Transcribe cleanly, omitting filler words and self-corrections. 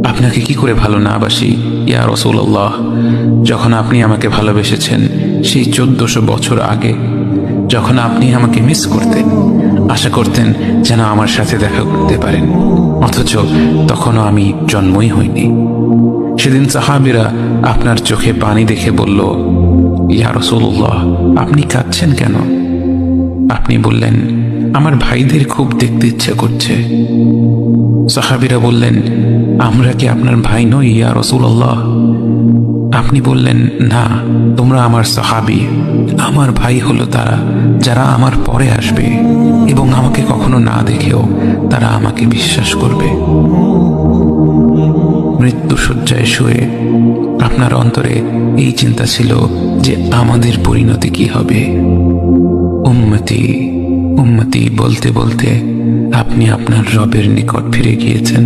আপনাকে কি করে ভালো না বাসি ইয়া রাসূলুল্লাহ। যখন আপনি আমাকে ভালোবেসেছেন সেই 1400 বছর আগে, যখন আপনি আমাকে মিস করতেন, আশা করতেন যেন আমার সাথে দেখা করতে পারেন, অথচ তখনও আমি জন্মই হইনি। সেদিন সাহাবীরা আপনার চোখে পানি দেখে বলল, ইয়া রাসূলুল্লাহ, আপনি কাঁদছেন কেন? আপনি বললেন, আমার ভাইদের খুব দেখতে ইচ্ছে করছে। সাহাবীরা বললেন, আমরা কি আপনার ভাই নই ইয়া রাসূলুল্লাহ? আপনি বললেন, না, তোমরা আমার সাহাবী। আমার ভাই হলো তারা যারা আমার পরে আসবে এবং আমাকে কখনো না দেখেও তারা আমাকে বিশ্বাস করবে। মৃত্যু শয্যায় শুয়ে আপনার অন্তরে এই চিন্তা ছিল যে আমাদের পরিণতি কি হবে। উম্মতি উম্মতি বলতে বলতে আপনি আপনার রবের নিকট ফিরে গিয়েছেন।